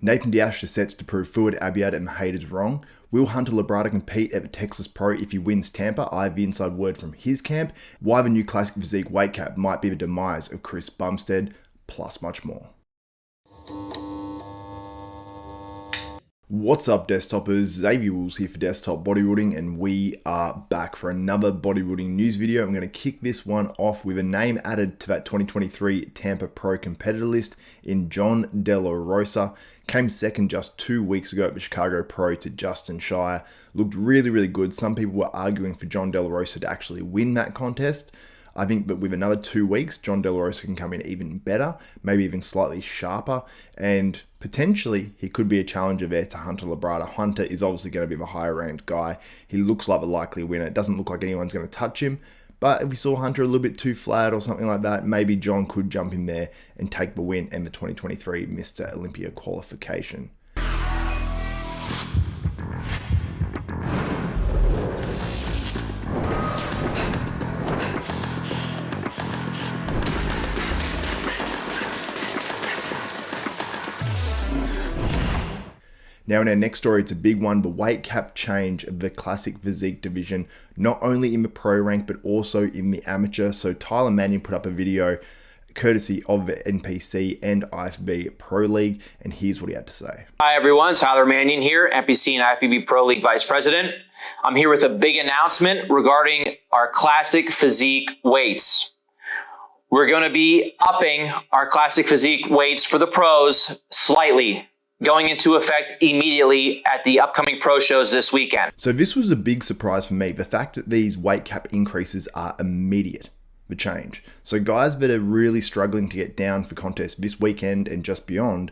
Nathan De Asha sets to prove Fouad Abiad and the haters wrong. Will Hunter Labrada compete at the Texas Pro if he wins Tampa? I have the inside word from his camp. Why the new Classic Physique weight cap might be the demise of Chris Bumstead, plus much more. What's up, Desktopers? Xavier Wills here for Desktop Bodybuilding, and we are back for another bodybuilding news video. I'm going to kick this one off with a name added to that 2023 Tampa Pro competitor list in John De La Rosa. Came second just 2 weeks ago at the Chicago Pro to Justin Shire. Looked really good. Some people were arguing for John De La Rosa to actually win that contest. I think that with another 2 weeks, John De La Rosa can come in even better, maybe even slightly sharper, and potentially he could be a challenger there to Hunter Labrada. Hunter is obviously going to be the higher ranked guy. He looks like the likely winner. It doesn't look like anyone's going to touch him, but if we saw Hunter a little bit too flat or something like that, maybe John could jump in there and take the win and the 2023 Mr. Olympia qualification. Now in our next story, it's a big one, the weight cap change of the Classic Physique division, not only in the pro rank, but also in the amateur. So Tyler Mannion put up a video courtesy of the NPC and IFBB Pro League, and here's what he had to say. Hi everyone, Tyler Mannion here, NPC and IFBB Pro League Vice President. I'm here with a big announcement regarding our Classic Physique weights. We're going to be upping our Classic Physique weights for the pros slightly, going into effect immediately at the upcoming pro shows this weekend. So this was a big surprise for me, the fact that these weight cap increases are immediate, the change. So guys that are really struggling to get down for contests this weekend and just beyond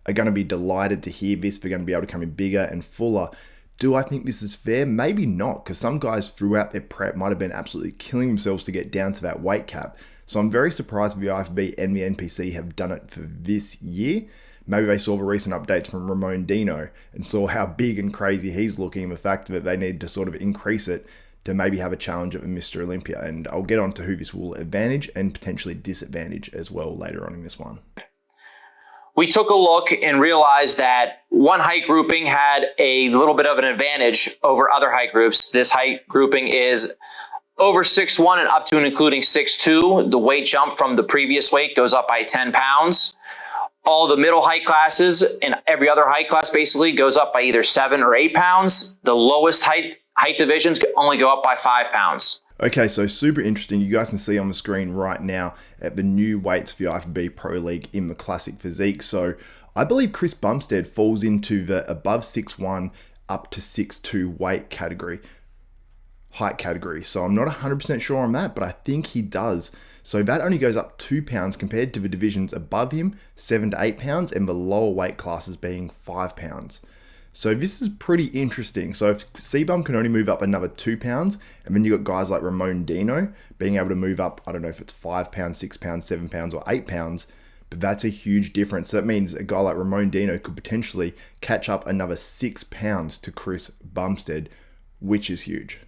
are going to be delighted to hear this. They're going to be able to come in bigger and fuller. Do I think this is fair? Maybe not, because some guys throughout their prep might have been absolutely killing themselves to get down to that weight cap. So I'm very surprised the IFB and the NPC have done it for this year. Maybe they saw the recent updates from Ramon Dino and saw how big and crazy he's looking, and the fact that they need to sort of increase it to maybe have a challenge at Mr. Olympia. And I'll get on to who this will advantage and potentially disadvantage as well later on in this one. We took a look and realized that one height grouping had a little bit of an advantage over other height groups. This height grouping is over 6'1" and up to and including 6'2". The weight jump from the previous weight goes up by 10 pounds. All the middle height classes and every other height class basically goes up by either 7 or 8 pounds. The lowest height divisions only go up by 5 pounds. Okay, so super interesting. You guys can see on the screen right now at the new weights for the IFBB Pro League in the Classic Physique. So I believe Chris Bumstead falls into the above 6'1" up to 6'2" weight category, height category. So I'm not 100% sure on that, but I think he does. So that only goes up 2 pounds compared to the divisions above him, 7 to 8 pounds, and the lower weight classes being 5 pounds. So this is pretty interesting. So if CBUM can only move up another 2 pounds, and then you got guys like Ramon Dino being able to move up, I don't know if it's 5 pounds, 6 pounds, 7 pounds, or 8 pounds, but that's a huge difference. That means a guy like Ramon Dino could potentially catch up another 6 pounds to Chris Bumstead, which is huge.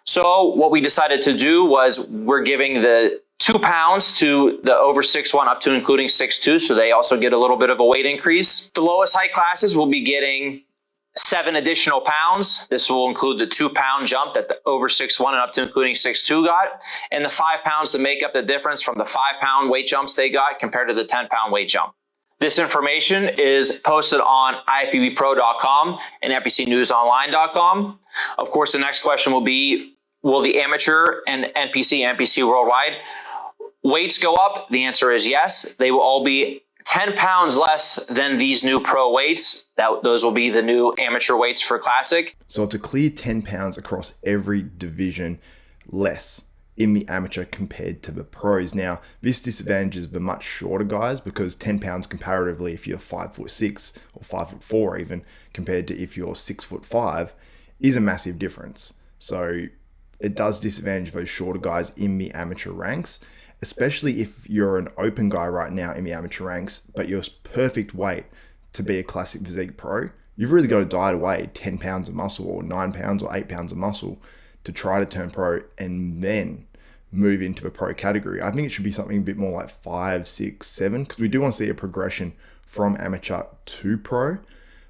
So what we decided to do was we're giving the 2 pounds to the over 6'1" up to including 6'2", so they also get a little bit of a weight increase. The lowest height classes will be getting 7 additional pounds. This will include the 2 pound jump that the over 6'1" and up to including 6'2" got, and the 5 pounds to make up the difference from the 5 pound weight jumps they got compared to the 10 pound weight jump. This information is posted on ifbbpro.com and npcnewsonline.com. Of course, the next question will be, will the amateur and NPC worldwide weights go up? The answer is yes. They will all be 10 pounds less than these new pro weights. Those will be the new amateur weights for Classic. So it's a clear 10 pounds across every division less in the amateur compared to the pros. Now, this disadvantages the much shorter guys, because 10 pounds comparatively, if you're 5'6" or 5'4" even, compared to if you're 6'5", is a massive difference. So it does disadvantage those shorter guys in the amateur ranks, especially if you're an open guy right now in the amateur ranks, but you're perfect weight to be a Classic Physique Pro. You've really got to diet away 10 pounds of muscle or 9 pounds or 8 pounds of muscle to try to turn pro and then move into the pro category. I think it should be something a bit more like 5, 6, 7, because we do want to see a progression from amateur to pro.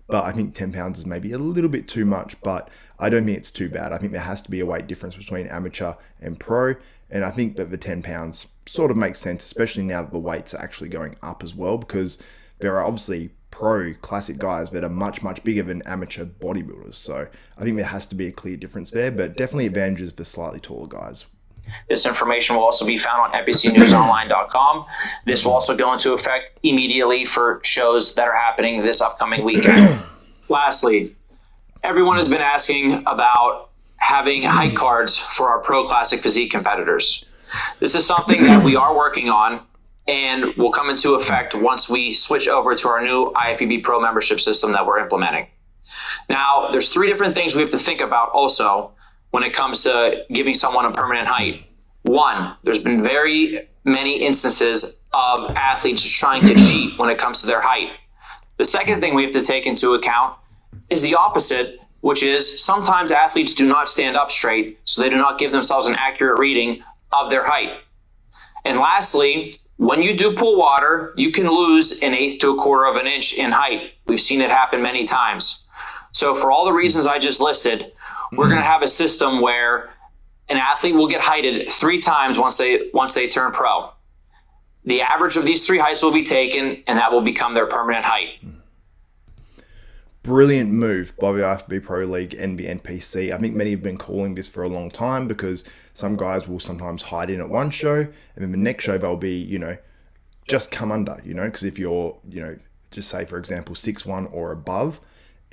But I think 10 pounds is maybe a little bit too much, but I don't think it's too bad. I think there has to be a weight difference between amateur and pro. And I think that the 10 pounds sort of makes sense, especially now that the weights are actually going up as well, because there are obviously pro classic guys that are much, much bigger than amateur bodybuilders. So I think there has to be a clear difference there, but definitely advantages the slightly taller guys. This information will also be found on epicnewsonline.com. This will also go into effect immediately for shows that are happening this upcoming weekend. Lastly, everyone has been asking about having height cards for our pro classic physique competitors. This is something that we are working on and will come into effect once we switch over to our new IFBB Pro membership system that we're implementing. Now, there's 3 different things we have to think about also when it comes to giving someone a permanent height. 1, there's been very many instances of athletes trying to cheat when it comes to their height. The second thing we have to take into account is the opposite, which is sometimes athletes do not stand up straight, so they do not give themselves an accurate reading of their height. And lastly, when you do pull water, you can lose 1/8 to 1/4 of an inch in height. We've seen it happen many times. So for all the reasons I just listed, we're going to have a system where an athlete will get heighted 3 times once they turn pro. The average of these 3 heights will be taken, and that will become their permanent height. Brilliant move by the IFBB Pro League and the NPC. I think many have been calling this for a long time, because some guys will sometimes hide in at one show, and then the next show they'll be, just come under, because if you're, just say, for example, 6'1" or above,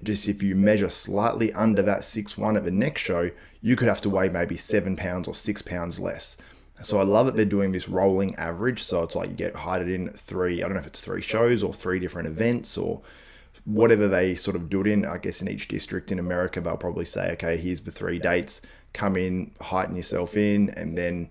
just if you measure slightly under that 6'1" at the next show, you could have to weigh maybe 7 pounds or 6 pounds less. So I love that they're doing this rolling average. So it's like you get hided in 3, I don't know if it's 3 shows or 3 different events or whatever they sort of do it in. I guess in each district in America, they'll probably say, okay, here's the 3 dates, come in, heighten yourself in, and then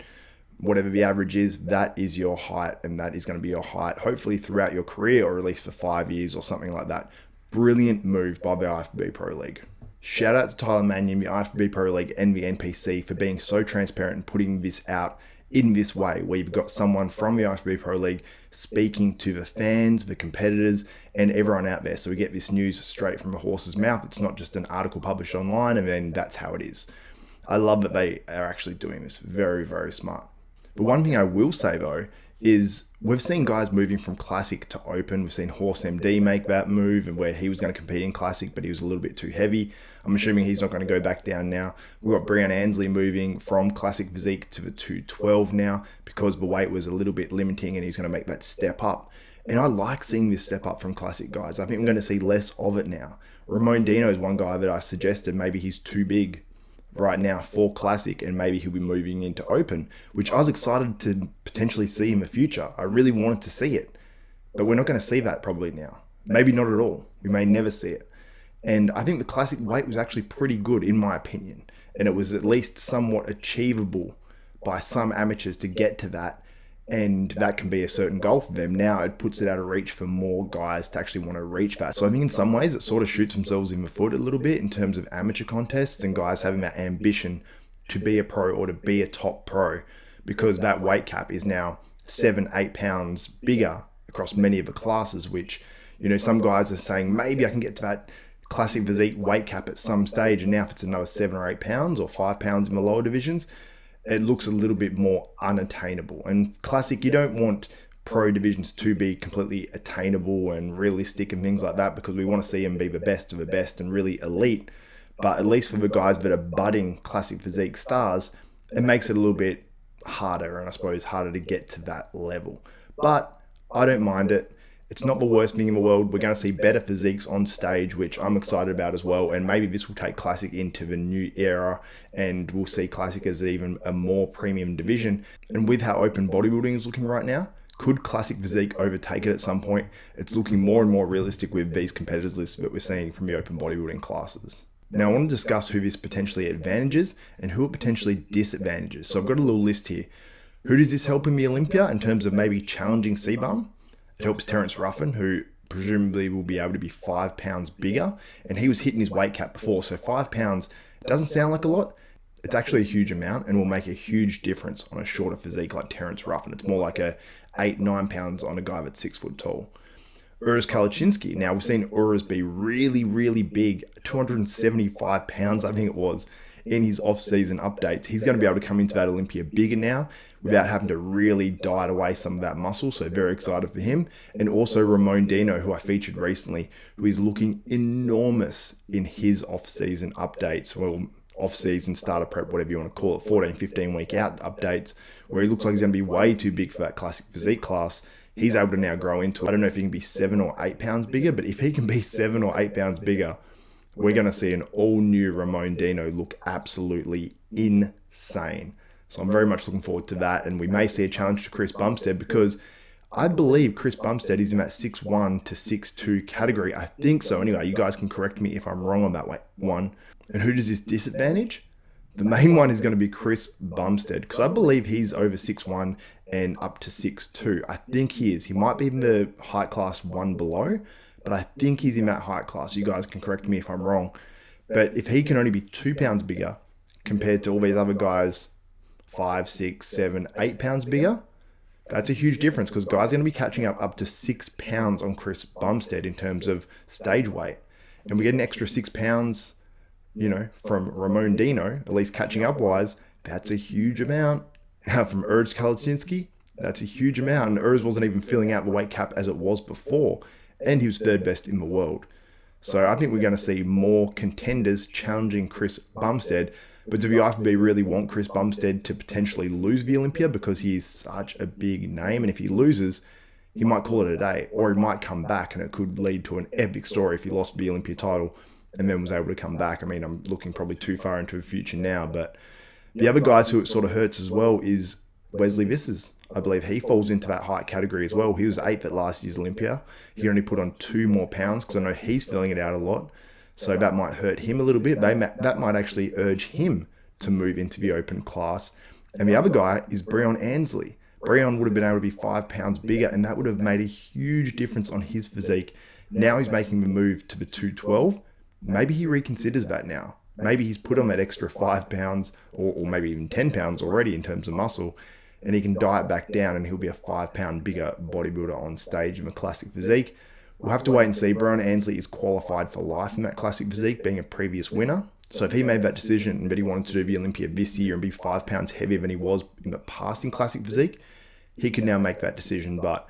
whatever the average is, that is your height, and that is going to be your height, hopefully throughout your career, or at least for 5 years or something like that. Brilliant move by the IFBB Pro League. Shout out to Tyler Mannion, the IFBB Pro League and the NPC for being so transparent and putting this out in this way, where you've got someone from the IFBB Pro League speaking to the fans, the competitors, and everyone out there. So we get this news straight from the horse's mouth. It's not just an article published online and then that's how it is. I love that they are actually doing this. Very, very smart. But one thing I will say though is we've seen guys moving from classic to open. We've seen Horse MD make that move, and where he was going to compete in classic, but he was a little bit too heavy. I'm assuming he's not going to go back down now. We've got Brian Ansley moving from classic physique to the 212 now, because the weight was a little bit limiting, and he's going to make that step up. And I like seeing this step up from classic guys. I think we're going to see less of it now. Ramon Dino is one guy that I suggested maybe he's too big right now for classic, and maybe he'll be moving into open, which I was excited to potentially see in the future. I really wanted to see it, but we're not going to see that probably now. Maybe not at all. We may never see it. And I think the classic weight was actually pretty good in my opinion, and it was at least somewhat achievable by some amateurs to get to that, and that can be a certain goal for them. Now it puts it out of reach for more guys to actually want to reach that. So I think in some ways it sort of shoots themselves in the foot a little bit in terms of amateur contests and guys having that ambition to be a pro or to be a top pro, because that weight cap is now 7-8 pounds bigger across many of the classes, which, some guys are saying maybe I can get to that classic physique weight cap at some stage, and now if it's another 7 or 8 pounds or 5 pounds in the lower divisions, it looks a little bit more unattainable. And classic, you don't want pro divisions to be completely attainable and realistic and things like that, because we want to see them be the best of the best and really elite. But at least for the guys that are budding classic physique stars, it makes it a little bit harder, and I suppose harder to get to that level. But I don't mind it. It's not the worst thing in the world. We're going to see better physiques on stage, which I'm excited about as well. And maybe this will take classic into the new era, and we'll see classic as even a more premium division. And with how open bodybuilding is looking right now, could classic physique overtake it at some point? It's looking more and more realistic with these competitors lists that we're seeing from the open bodybuilding classes. Now I want to discuss who this potentially advantages and who it potentially disadvantages. So I've got a little list here. Who does this help in the Olympia in terms of maybe challenging CBUM? It helps Terrence Ruffin, who presumably will be able to be 5 pounds bigger, and he was hitting his weight cap before, so 5 pounds doesn't sound like a lot. It's actually a huge amount and will make a huge difference on a shorter physique like Terrence Ruffin. It's more like a 8-9 pounds on a guy that's 6 foot tall. Urs Kalecinski. Now, we've seen Urs be really, really big, 275 pounds, I think it was, in his off-season updates. He's going to be able to come into that Olympia bigger now without having to really diet away some of that muscle. So very excited for him. And also Ramon Dino, who I featured recently, who is looking enormous in his off-season updates. Well, off-season, starter prep, whatever you want to call it, 14, 15 week out updates, where he looks like he's going to be way too big for that classic physique class. He's able to now grow into it. I don't know if he can be 7 or 8 pounds bigger, but if he can be 7 or 8 pounds bigger, we're going to see an all-new Ramon Dino look absolutely insane. So I'm very much looking forward to that. And we may see a challenge to Chris Bumstead, because I believe Chris Bumstead is in that 6'1 to 6'2 category. I think so. Anyway, you guys can correct me if I'm wrong on that one. And who does this disadvantage? The main one is going to be Chris Bumstead, because I believe he's over 6'1 and up to 6'2. I think he is. He might be in the height class one below, but I think he's in that height class. You guys can correct me if I'm wrong. But if he can only be 2 pounds bigger compared to all these other guys, 5, 6, 7, 8 pounds bigger, that's a huge difference, because guys are going to be catching up to 6 pounds on Chris Bumstead in terms of stage weight. And we get an extra 6 pounds, from Ramon Dino, at least catching up wise. That's a huge amount. From Urs Kalecinski, that's a huge amount. And Urs wasn't even filling out the weight cap as it was before. And he was third best in the world. So I think we're going to see more contenders challenging Chris Bumstead. But do the IFBB really want Chris Bumstead to potentially lose the Olympia, because he is such a big name? And if he loses, he might call it a day, or he might come back, and it could lead to an epic story if he lost the Olympia title and then was able to come back. I mean, I'm looking probably too far into the future now, but the other guys who it sort of hurts as well is Wesley Visses. I believe he falls into that height category as well. He was 8th at last year's Olympia. He only put on 2 more pounds, because I know he's filling it out a lot. So that might hurt him a little bit. That might actually urge him to move into the open class. And the other guy is Breon Ansley. Breon would have been able to be 5 pounds bigger, and that would have made a huge difference on his physique. Now he's making the move to the 212. Maybe he reconsiders that now. Maybe he's put on that extra 5 pounds or maybe even 10 pounds already in terms of muscle, and he can diet back down, and he'll be a 5 pound bigger bodybuilder on stage in the classic physique. We'll have to wait and see. Breon Ansley is qualified for life in that classic physique, being a previous winner. So if he made that decision that he wanted to do the Olympia this year and be 5 pounds heavier than he was in the past in classic physique, he could now make that decision. But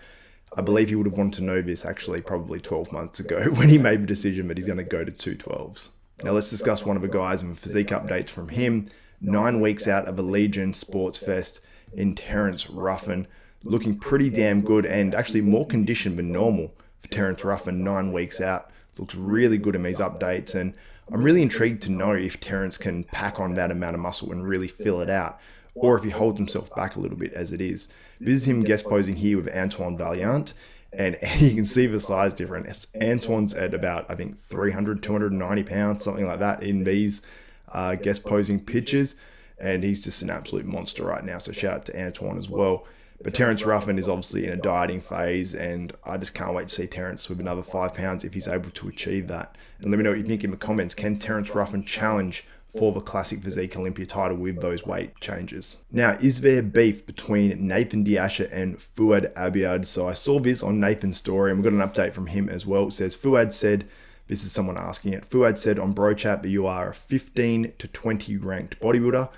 I believe he would have wanted to know this actually probably 12 months ago when he made the decision that he's going to go to 212s. Now let's discuss one of the guys and the physique updates from him. 9 weeks out of a Legion Sports Fest in Terrence Ruffin. Looking pretty damn good, and actually more conditioned than normal for Terrence Ruffin 9 weeks out. Looks really good in these updates, and I'm really intrigued to know if Terrence can pack on that amount of muscle and really fill it out, or if he holds himself back a little bit as it is. This is him guest posing here with Antoine Valiant, and you can see the size difference. Antoine's at about, I think, 300, 290 pounds, something like that in these guest posing pictures, and he's just an absolute monster right now, so shout out to Antoine as well. But Terrence Ruffin is obviously in a dieting phase, and I just can't wait to see Terrence with another 5 pounds if he's able to achieve that. And let me know what you think in the comments. Can Terrence Ruffin challenge for the Classic Physique Olympia title with those weight changes? Now, is there beef between Nathan De Asha and Fouad Abiad? So I saw this on Nathan's story, and we got an update from him as well. It says, Fouad said, this is someone asking it, Fouad said on BroChat that you are a 15 to 20 ranked bodybuilder.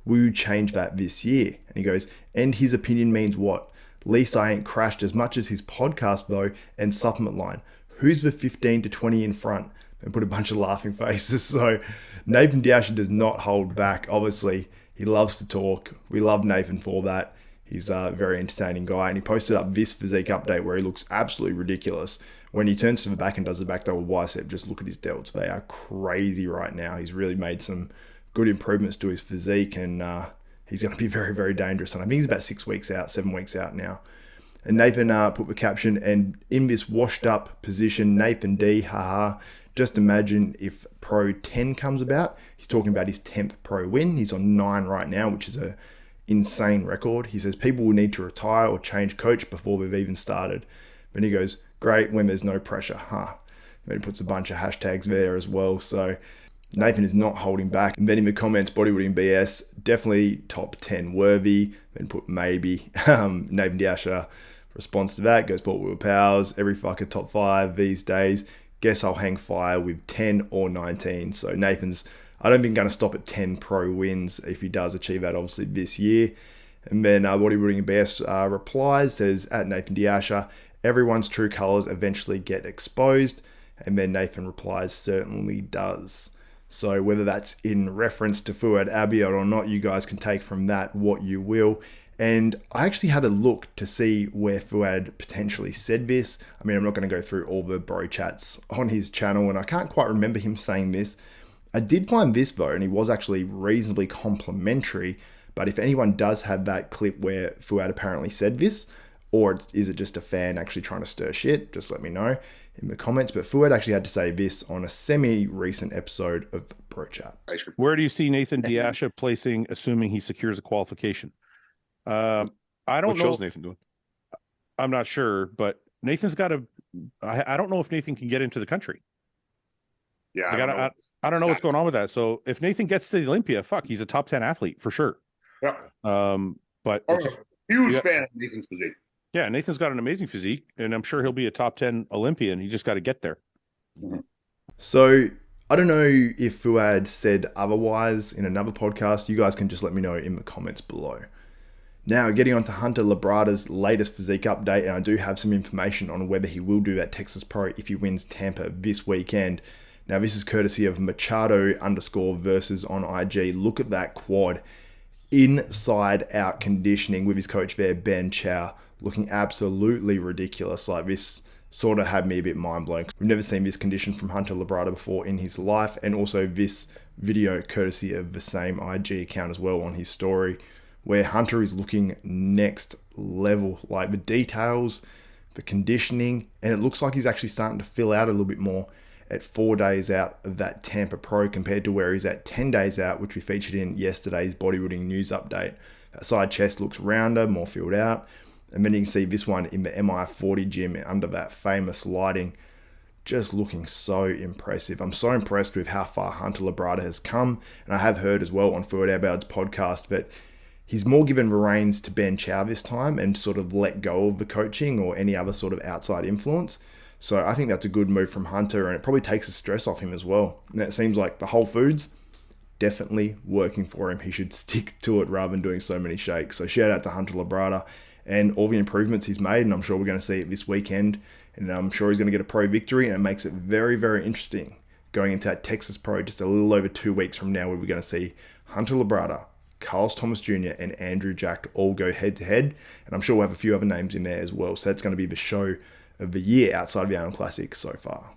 Will you change that this year? And he goes, and his opinion means what? Least I ain't crashed as much as his podcast though, and supplement line. Who's the 15 to 20 in front? And put a bunch of laughing faces. So Nathan De Asha does not hold back. Obviously, he loves to talk. We love Nathan for that. He's a very entertaining guy. And he posted up this physique update where he looks absolutely ridiculous. When he turns to the back and does the back double bicep, just look at his delts. They are crazy right now. He's really made some good improvements to his physique, and he's going to be very, very dangerous. And I think he's about 6 weeks out, 7 weeks out now. And Nathan put the caption, and in this washed up position, Nathan D, haha, just imagine if Pro 10 comes about. He's talking about his 10th Pro win. He's on 9 right now, which is a insane record. He says people will need to retire or change coach before they've even started. But he goes, great when there's no pressure, huh? And he puts a bunch of hashtags there as well. So Nathan is not holding back. And then in the comments, Bodybuilding BS, definitely top 10 worthy. Then put maybe. Nathan De Asha Response to that goes, thought we were powers. Every fucker top 5 these days. Guess I'll hang fire with 10 or 19. So Nathan's, I don't think, going to stop at 10 pro wins if he does achieve that, obviously, this year. And then Bodybuilding BS replies, says, at Nathan De Asha, everyone's true colors eventually get exposed. And then Nathan replies, certainly does. So whether that's in reference to Fouad Abiad or not, you guys can take from that what you will. And I actually had a look to see where Fouad potentially said this. I mean, I'm not going to go through all the bro chats on his channel, and I can't quite remember him saying this. I did find this though, and he was actually reasonably complimentary. But if anyone does have that clip where Fouad apparently said this, or is it just a fan actually trying to stir shit, just let me know in the comments. But Fouad actually had to say this on a semi-recent episode of Bro Chat. Where do you see Nathan De Asha placing, assuming he secures a qualification? I don't know. What's Nathan doing? I'm not sure, but Nathan's got to. I don't know if Nathan can get into the country. Yeah, I don't know what's going on with that. So if Nathan gets to the Olympia, fuck, he's a top 10 athlete for sure. Yeah. But I'm a huge fan of Nathan's physique. Yeah, Nathan's got an amazing physique, and I'm sure he'll be a top 10 Olympian. He just got to get there. Mm-hmm. So I don't know if Fouad said otherwise in another podcast. You guys can just let me know in the comments below. Now, getting on to Hunter Labrada's latest physique update, and I do have some information on whether he will do that Texas Pro if he wins Tampa this weekend. Now, this is courtesy of Machado_versus on IG. Look at that quad. Inside out conditioning with his coach there, Ben Chow, looking absolutely ridiculous. Like, this sort of had me a bit mind blown. We've never seen this condition from Hunter Labrada before in his life, and also this video courtesy of the same IG account as well on his story, where Hunter is looking next level. Like, the details, the conditioning, and it looks like he's actually starting to fill out a little bit more at 4 days out of that Tampa Pro compared to where he's at 10 days out, which we featured in yesterday's bodybuilding news update. That side chest looks rounder, more filled out. And then you can see this one in the MI40 gym under that famous lighting, just looking so impressive. I'm so impressed with how far Hunter Labrada has come. And I have heard as well on Fouad Abiad's podcast that he's more given the reins to Ben Chow this time and sort of let go of the coaching or any other sort of outside influence. So I think that's a good move from Hunter, and it probably takes the stress off him as well. And it seems like the Whole Foods definitely working for him. He should stick to it rather than doing so many shakes. So shout out to Hunter Labrada and all the improvements he's made, and I'm sure we're going to see it this weekend. And I'm sure he's going to get a pro victory, and it makes it very, very interesting going into that Texas Pro just a little over 2 weeks from now, where we're going to see Hunter Labrada, Carlos Thomas Jr. and Andrew Jack all go head to head. And I'm sure we'll have a few other names in there as well. So that's going to be the show of the year outside of the Arnold Classic so far.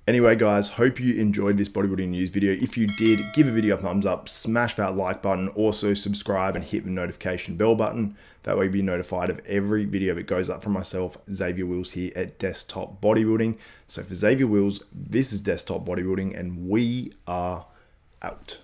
Anyway, guys, hope you enjoyed this bodybuilding news video. If you did, give the video a thumbs up, smash that like button, also subscribe and hit the notification bell button. That way you'll be notified of every video that goes up from myself, Xavier Wills, here at Desktop Bodybuilding. So for Xavier Wills, this is Desktop Bodybuilding, and we are out.